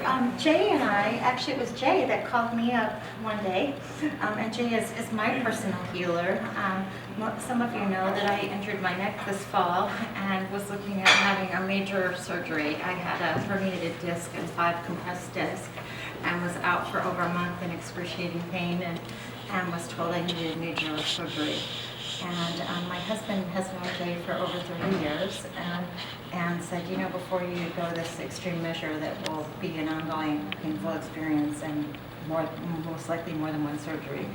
Jei and I, actually it was Jei that called me up one day, and Jei is my personal healer. Some of you know that I injured my neck this fall and was looking at having a major surgery. I had a herniated disc and 5 compressed discs and was out for over a month in excruciating pain and was told I needed major surgery. And my husband has known Jei for over 30 years and said, you know, before you go this extreme measure that will be an ongoing painful experience and most likely more than one surgery,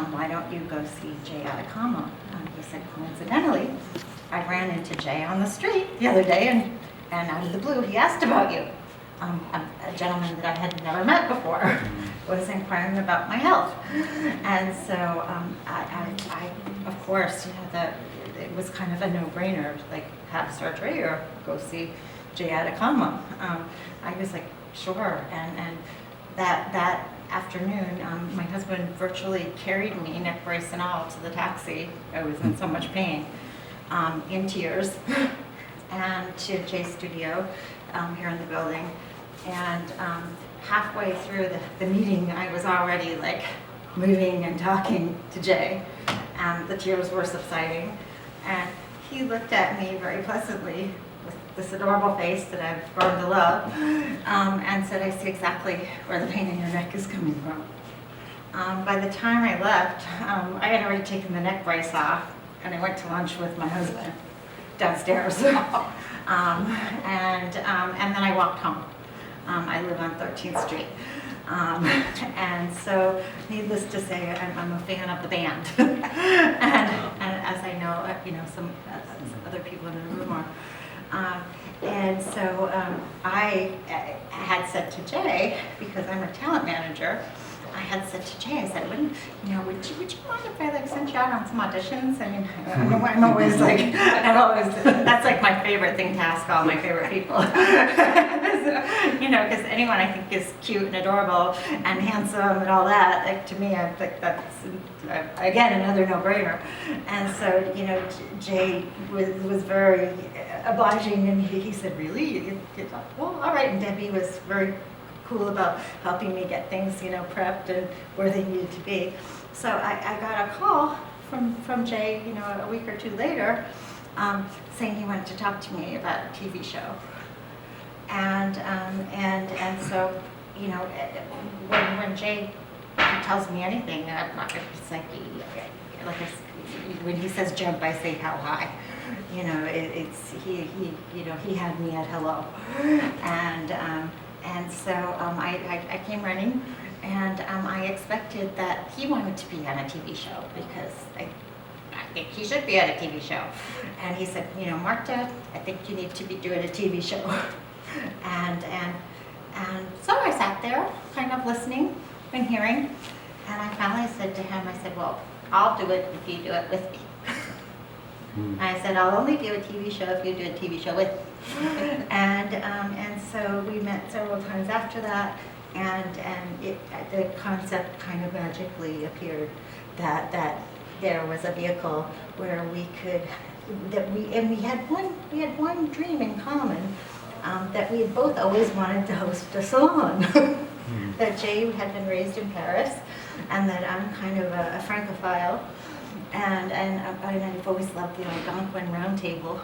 why don't you go see Jei Atacama? He said, coincidentally, I ran into Jei on the street the other day and out of the blue he asked about you. A gentleman that I had never met before was inquiring about my health. And so I of course, you know, it was kind of a no-brainer, like have surgery or go see Jei Atacama. I was like, sure. And that afternoon, my husband virtually carried me, neck brace and all, to the taxi. I was in so much pain, in tears, and to Jei's studio here in the building. And halfway through the meeting, I was already like moving and talking to Jei. The tears were subsiding, and he looked at me very pleasantly with this adorable face that I've grown to love, and said, I see exactly where the pain in your neck is coming from. By the time I left, I had already taken the neck brace off, and I went to lunch with my husband downstairs. And then I walked home. I live on 13th Street. And so, needless to say, I'm a fan of the band, and as I know, you know, some other people in the room are. And so I had said to Jei, because I'm a talent manager, I had said to Jei, I said, would you mind if I like sent you out on some auditions? I mean, I'm always like, that's like my favorite thing to ask all my favorite people. You know, because anyone I think is cute and adorable and handsome and all that, like to me, I think that's, again, another no-brainer. And so, you know, Jei was very obliging, and he said, really? Well, all right. And Debbie was very cool about helping me get things, you know, prepped and where they needed to be. So I got a call from Jei, you know, a week or two later, saying he wanted to talk to me about a TV show. And so, you know, when Jei tells me anything, it's like when he says jump, I say how high. You know, he had me at hello, and so I came running, and I expected that he wanted to be on a TV show because I think he should be on a TV show. And he said, you know, Marta, I think you need to be doing a TV show. And so I sat there, kind of listening and hearing, and I finally said to him, I said, well, I'll do it if you do it with me. I said, I'll only do a TV show if you do a TV show with me. And so we met several times after that, and the concept kind of magically appeared that there was a vehicle where we could, we had one dream in common, that we had both always wanted to host a salon. That Jei had been raised in Paris, and that I'm kind of a Francophile. And I've always loved the Algonquin Round Table,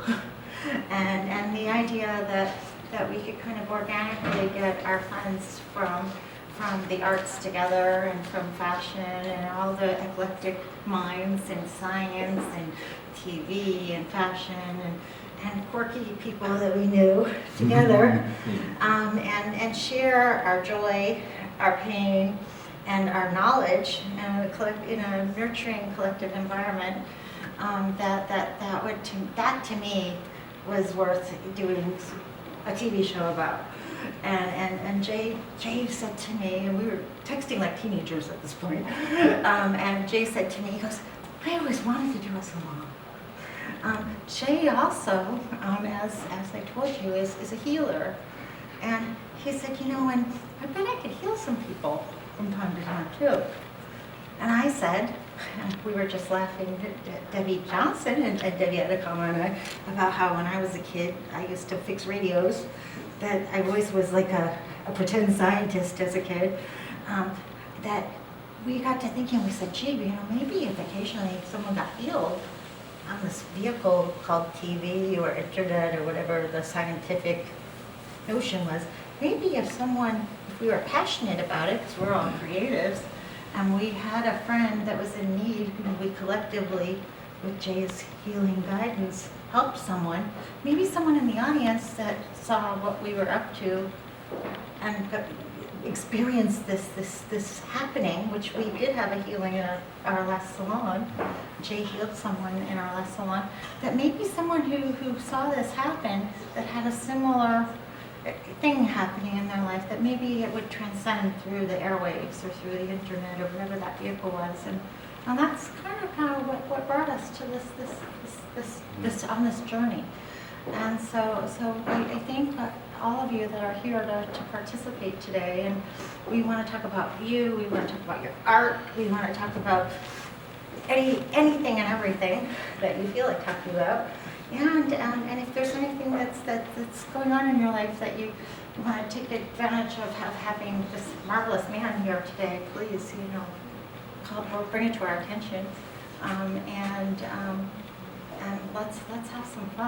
and the idea that we could kind of organically get our friends from the arts together, and from fashion and all the eclectic minds in science and TV and fashion and quirky people that we knew together, and share our joy, our pain, and our knowledge in a nurturing collective environment, that to me was worth doing a TV show about. And Jei said to me, and we were texting like teenagers at this point, and Jei said to me, he goes, I always wanted to do a salon. Jei also, as I told you, is a healer. And he said, you know, and I bet I could heal some people from time to time too. And I said, and we were just laughing, Debbie Johnson and Jei Atacama and I, about how when I was a kid, I used to fix radios, that I always was like a a pretend scientist as a kid, that we got to thinking, we said, gee, maybe if occasionally someone got healed on this vehicle called TV or internet or whatever the scientific notion was, maybe if we were passionate about it, because we're all creatives, and we had a friend that was in need, and we collectively, with Jei's healing guidance, helped someone, maybe someone in the audience that saw what we were up to and experienced this happening, which we did have a healing in our last salon. Jei healed someone in our last salon, that maybe someone who saw this happen, that had a similar thing happening in their life, that maybe it would transcend through the airwaves or through the internet or whatever that vehicle was. And that's kind of what brought us to this on this journey. And so I think all of you that are here to participate today, and we want to talk about you, we want to talk about your art, we want to talk about anything and everything that you feel like talking about. And if there's anything that's going on in your life that you want to take advantage of having this marvelous man here today, please, bring it to our attention, and let's have some fun.